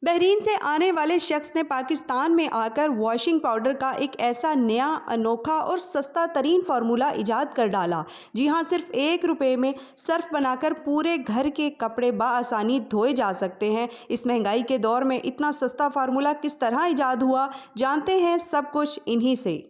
Bahrain से आने वाले शख्स ने पाकिस्तान में आकर वॉशिंग पाउडर का एक ऐसा नया अनोखा और सस्ता तरीन फार्मूला इजाद कर डाला। जी हाँ, सिर्फ 1 रुपये में सर्फ बनाकर पूरे घर के कपड़े बआसानी धोए जा सकते हैं। इस महंगाई के दौर में इतना सस्ता फार्मूला किस तरह इजाद हुआ, जानते हैं सब कुछ इन्हीं से।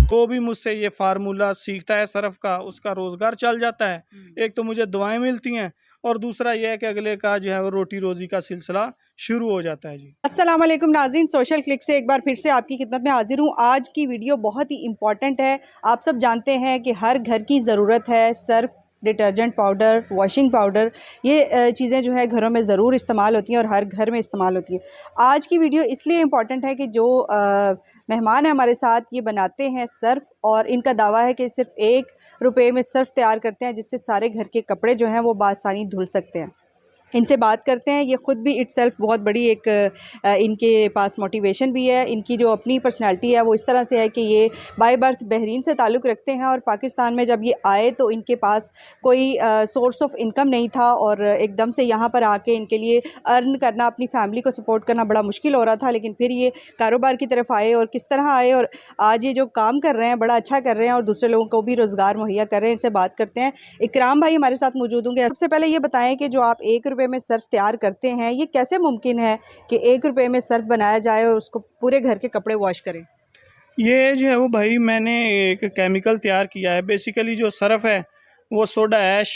जो भी मुझसे ये फार्मूला सीखता है सर्फ का, उसका रोज़गार चल जाता है। एक तो मुझे दुआएं मिलती हैं और दूसरा ये है कि अगले का जो है वो रोटी रोज़ी का सिलसिला शुरू हो जाता है। जी अस्सलाम वालेकुम नाज़रीन, सोशल क्लिक से एक बार फिर से आपकी खिदमत में हाजिर हूँ। आज की वीडियो बहुत ही इम्पॉर्टेंट है। आप सब जानते हैं कि हर घर की ज़रूरत है Surf, detergent powder, washing powder, ये चीज़ें जो है घरों में ज़रूर इस्तेमाल होती हैं और हर घर में इस्तेमाल होती है। आज की वीडियो इसलिए इम्पॉर्टेंट है कि जो मेहमान हैं हमारे साथ, ये बनाते हैं सर्फ और इनका दावा है कि सिर्फ 1 रुपये में सर्फ तैयार करते हैं जिससे सारे घर के कपड़े जो हैं वो बआसानी धुल सकते हैं। इनसे बात करते हैं। ये ख़ुद भी इटसेल्फ बहुत बड़ी एक इनके पास मोटिवेशन भी है। इनकी जो अपनी पर्सनैलिटी है वो इस तरह से है कि ये बाय बर्थ बहरीन से ताल्लुक़ रखते हैं और पाकिस्तान में जब ये आए तो इनके पास कोई सोर्स ऑफ इनकम नहीं था और एकदम से यहाँ पर आके इनके लिए अर्न करना, अपनी फैमिली को सपोर्ट करना बड़ा मुश्किल हो रहा था। लेकिन फिर ये कारोबार की तरफ आए और किस तरह आए और आज ये जो काम कर रहे हैं बड़ा अच्छा कर रहे हैं और दूसरे लोगों को भी रोज़गार मुहैया कर रहे हैं। इनसे बात करते हैं। इकराम भाई हमारे साथ मौजूद होंगे। सबसे पहले ये बताएं कि जो आप 1 रुपये में सर्फ तैयार करते हैं, ये कैसे मुमकिन है कि 1 रुपये में सर्फ बनाया जाए और उसको पूरे घर के कपड़े वॉश करें? ये जो है वो भाई मैंने एक केमिकल तैयार किया है। बेसिकली जो सर्फ है वो सोडा ऐश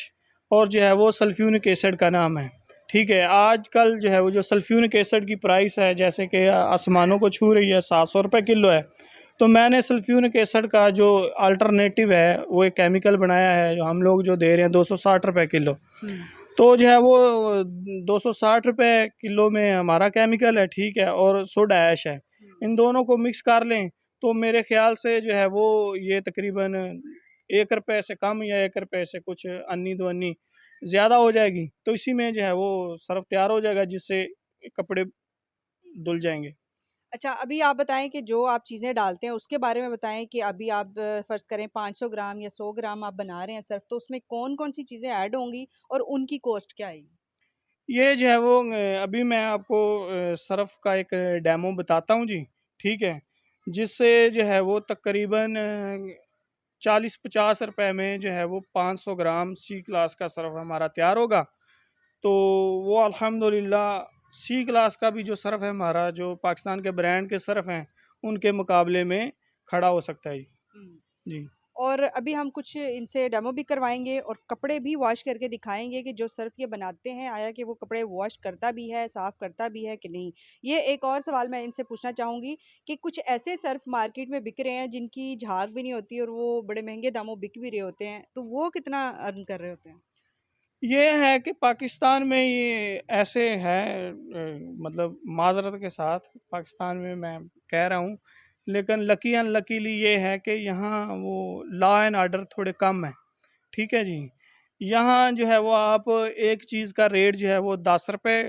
और जो है वो सल्फ्यूरिक एसिड का नाम है। ठीक है, आजकल जो है वो जो सल्फ्यूरिक एसिड की प्राइस है जैसे कि आसमानों को छू रही है, 700 रुपये किलो है। तो मैंने सल्फ्यूरिक एसिड का जो अल्टरनेटिव है वो एक केमिकल बनाया है जो हम लोग जो दे रहे हैं 260 रुपये किलो। तो जो है वो 260 रुपये किलो में हमारा केमिकल है, ठीक है, और सोडा ऐश है। इन दोनों को मिक्स कर लें तो मेरे ख्याल से जो है वो ये तकरीबन 1 रुपये से कम या 1 रुपये से कुछ अन्नी दो अन्नी ज़्यादा हो जाएगी। तो इसी में जो है वो सर्फ तैयार हो जाएगा जिससे कपड़े धुल जाएंगे। अच्छा, अभी आप बताएं कि जो आप चीज़ें डालते हैं उसके बारे में बताएं कि अभी आप फ़र्ज़ करें 500 ग्राम या 100 ग्राम आप बना रहे हैं सर्फ, तो उसमें कौन कौन सी चीज़ें ऐड होंगी और उनकी कॉस्ट क्या आएगी? ये जो है वो अभी मैं आपको सर्फ का एक डेमो बताता हूँ जी, ठीक है, जिससे जो है वो तकरीबन 40-50 रुपए में जो है वो 500 ग्राम सी क्लास का सर्फ हमारा तैयार होगा। तो वो अल्हम्दुलिल्लाह सी क्लास का भी जो सर्फ है हमारा, जो पाकिस्तान के ब्रांड के सर्फ हैं उनके मुकाबले में खड़ा हो सकता है जी। और अभी हम कुछ इनसे डेमो भी करवाएंगे और कपड़े भी वॉश करके दिखाएंगे कि जो सर्फ ये बनाते हैं आया कि वो कपड़े वॉश करता भी है, साफ़ करता भी है कि नहीं। ये एक और सवाल मैं इनसे पूछना चाहूँगी कि कुछ ऐसे सर्फ मार्केट में बिक रहे हैं जिनकी झाग भी नहीं होती और वो बड़े महंगे दामों बिक भी रहे होते हैं, तो वो कितना अर्न कर रहे होते हैं? ये है कि पाकिस्तान में ये ऐसे है, मतलब माज़रत के साथ पाकिस्तान में मैं कह रहा हूँ, लेकिन लकी अनलकीली ये है कि यहाँ वो लॉ एंड आर्डर थोड़े कम है। ठीक है जी, यहाँ जो है वो आप एक चीज़ का रेट जो है वो 10 रुपये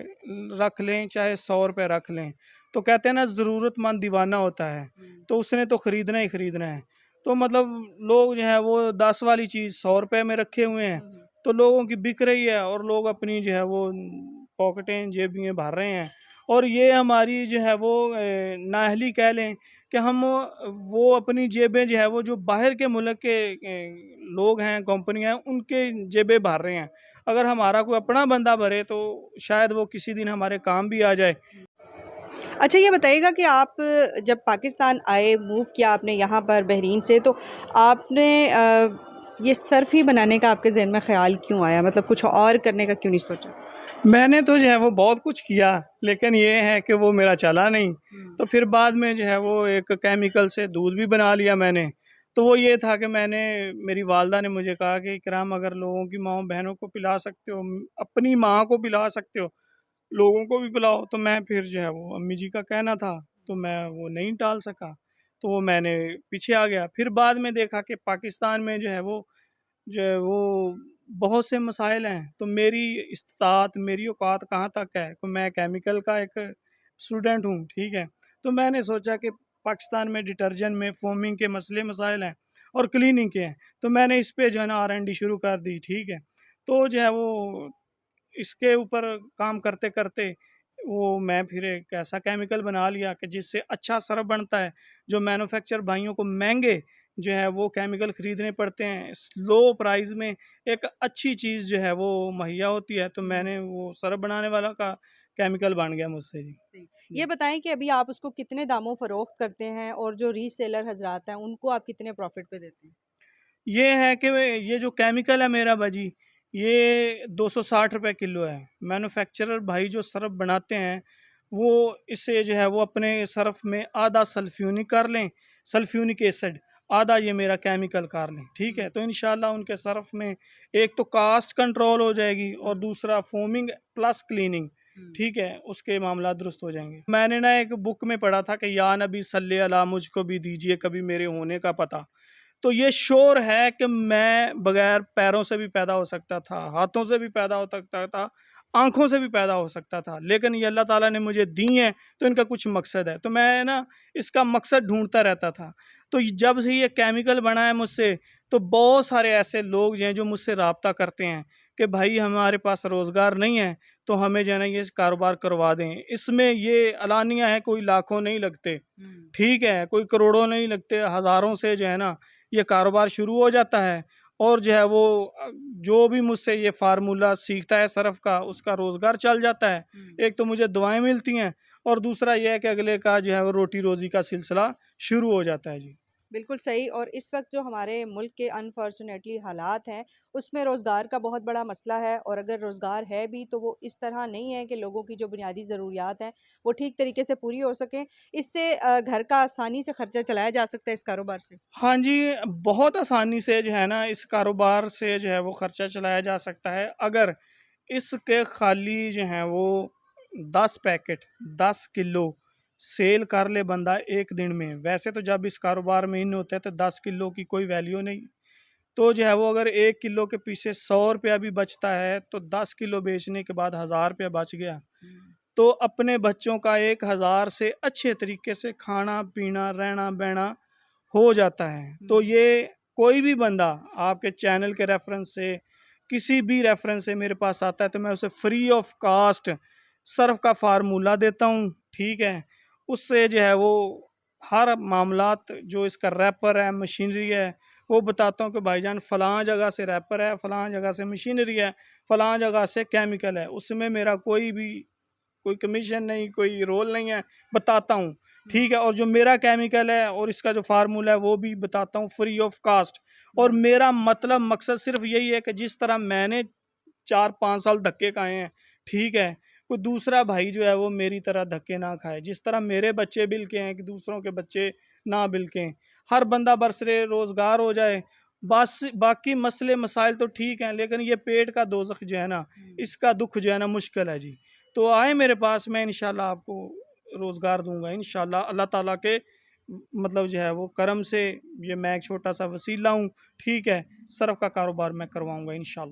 रख लें चाहे 100 रुपये रख लें, तो कहते हैं ना ज़रूरतमंद दीवाना होता है, तो उसने तो ख़रीदना ही ख़रीदना है। तो मतलब लोग जो है वो 10 वाली चीज़ 100 रुपये में रखे हुए हैं, तो लोगों की बिक रही है और लोग अपनी जो है वो पॉकेटें जेबें भर रहे हैं। और ये हमारी जो है वो नाअहली कह लें कि हम वो अपनी जेबें जो है वो जो बाहर के मुल्क के लोग हैं, कंपनियां हैं, उनके जेबें भर रहे हैं। अगर हमारा कोई अपना बंदा भरे तो शायद वो किसी दिन हमारे काम भी आ जाए। अच्छा, ये बताइएगा कि आप जब पाकिस्तान आए, मूव किया आपने यहाँ पर बहरीन से, तो आपने ये सर्फ़ ही बनाने का आपके ज़हन में ख़्याल क्यों आया? मतलब कुछ और करने का क्यों नहीं सोचा? मैंने तो जो है वो बहुत कुछ किया, लेकिन ये है कि वो मेरा चला नहीं। तो फिर बाद में जो है वो एक केमिकल से दूध भी बना लिया मैंने। तो वो ये था कि मेरी वालदा ने मुझे कहा कि इकराम, अगर लोगों की माँ बहनों को पिला सकते हो, अपनी माँ को पिला सकते हो, लोगों को भी पिलाओ। तो मैं फिर जो है वो अम्मी जी का कहना था तो मैं वो नहीं टाल सका, तो वो मैंने पीछे आ गया। फिर बाद में देखा कि पाकिस्तान में जो है वो बहुत से मसाइल हैं, तो मेरी इस्तात मेरी औकात कहाँ तक है, तो मैं केमिकल का एक स्टूडेंट हूँ, ठीक है। तो मैंने सोचा कि पाकिस्तान में डिटर्जेंट में फोमिंग के मसले मसाइल हैं और क्लीनिंग के हैं, तो मैंने इस पे जो है ना R&D शुरू कर दी। ठीक है, तो जो है वो इसके ऊपर काम करते करते वो मैं फिर एक ऐसा केमिकल बना लिया कि जिससे अच्छा सर्फ बनता है। जो मैन्युफैक्चर भाइयों को महंगे जो है वो केमिकल ख़रीदने पड़ते हैं, लो प्राइस में एक अच्छी चीज़ जो है वो मुहैया होती है। तो मैंने वो सर्फ बनाने वाला का केमिकल बन गया मुझसे जी। सही। ये बताएं कि अभी आप उसको कितने दामों फरोख्त करते हैं और जो रीसेलर हजरात हैं उनको आप कितने प्रॉफिट पे देते हैं? ये है कि ये जो केमिकल है मेरा भाजी, ये 260 रुपये किलो है। मैन्युफैक्चरर भाई जो सर्फ बनाते हैं वो इससे जो है वो अपने सर्फ में आधा सल्फ्यूनिक कर लें, सल्फ्यूनिक एसिड, आधा ये मेरा केमिकल कर लें। ठीक है, तो इंशाल्लाह उनके सर्फ में एक तो कास्ट कंट्रोल हो जाएगी और दूसरा फोमिंग प्लस क्लीनिंग, ठीक है, उसके मामला दुरुस्त हो जाएंगे। मैंने ना एक बुक में पढ़ा था कि या नबी सल्ले अला मुझको भी दीजिए कभी मेरे होने का पता। तो ये श्योर है कि मैं बगैर पैरों से भी पैदा हो सकता था, हाथों से भी पैदा हो सकता था, आंखों से भी पैदा हो सकता था, लेकिन ये अल्लाह ताला ने मुझे दी हैं तो इनका कुछ मकसद है। तो मैं ना इसका मकसद ढूंढता रहता था। तो जब से ये केमिकल बना है मुझसे, तो बहुत सारे ऐसे लोग जो हैं जो मुझसे रब्ता करते हैं कि भाई हमारे पास रोज़गार नहीं है तो हमें जो है ना ये कारोबार करवा दें। इसमें ये अलानिया है, कोई लाखों नहीं लगते, ठीक है, कोई करोड़ों नहीं लगते, हज़ारों से जो है ना ये कारोबार शुरू हो जाता है। और जो है वो जो भी मुझसे ये फार्मूला सीखता है सर्फ का, उसका रोज़गार चल जाता है। एक तो मुझे दुआएं मिलती हैं और दूसरा यह है कि अगले का जो है वो रोटी रोज़ी का सिलसिला शुरू हो जाता है जी। बिल्कुल सही। और इस वक्त जो हमारे मुल्क के अनफॉर्चुनेटली हालात हैं उसमें रोज़गार का बहुत बड़ा मसला है, और अगर रोज़गार है भी तो वो इस तरह नहीं है कि लोगों की जो बुनियादी ज़रूरियात हैं वो ठीक तरीके से पूरी हो सकें। इससे घर का आसानी से खर्चा चलाया जा सकता है इस कारोबार से। हाँ जी, बहुत आसानी से जो है ना इस कारोबार से जो है वो खर्चा चलाया जा सकता है। अगर इसके खाली जो हैं वो 10 पैकेट 10 किलो सेल कर ले बंदा एक दिन में। वैसे तो जब इस कारोबार में इन होते हैं तो 10 किलो की कोई वैल्यू नहीं, तो जो है वो अगर 1 किलो के पीछे 100 रुपया भी बचता है तो 10 किलो बेचने के बाद 1000 रुपया बच गया। तो अपने बच्चों का 1000 से अच्छे तरीके से खाना पीना रहना बहना हो जाता है। तो ये कोई भी बंदा आपके चैनल के रेफरेंस से, किसी भी रेफरेंस से मेरे पास आता है तो मैं उसे फ्री ऑफ कास्ट सर्फ का फार्मूला देता हूँ। ठीक है, उससे जो है वो हर मामलात, जो इसका रैपर है, मशीनरी है, वो बताता हूँ कि भाईजान फ़लाँ जगह से रैपर है, फ़लाँ जगह से मशीनरी है, फ़लाँ जगह से केमिकल है। उसमें मेरा कोई कमीशन नहीं, कोई रोल नहीं है, बताता हूँ। ठीक है, और जो मेरा केमिकल है और इसका जो फार्मूला है वो भी बताता हूँ फ्री ऑफ कास्ट। और मेरा मतलब मकसद सिर्फ यही है कि जिस तरह मैंने 4-5 साल धक्के खाए हैं, ठीक है, कोई दूसरा भाई जो है वो मेरी तरह धक्के ना खाए। जिस तरह मेरे बच्चे बिल्के हैं कि दूसरों के बच्चे ना बिल्कें, हर बंदा बरसरे रोज़गार हो जाए। बस बाकी मसले मसाइल तो ठीक हैं, लेकिन ये पेट का दोज़ख जो है ना, इसका दुख जो है ना मुश्किल है जी। तो आए मेरे पास, मैं इंशाल्लाह आपको रोज़गार दूंगा इंशाल्लाह। अल्लाह ताला के मतलब जो है वो करम से ये मैं एक छोटा सा वसीला हूँ। ठीक है, सर्फ का कारोबार मैं करवाऊंगा इंशाल्लाह।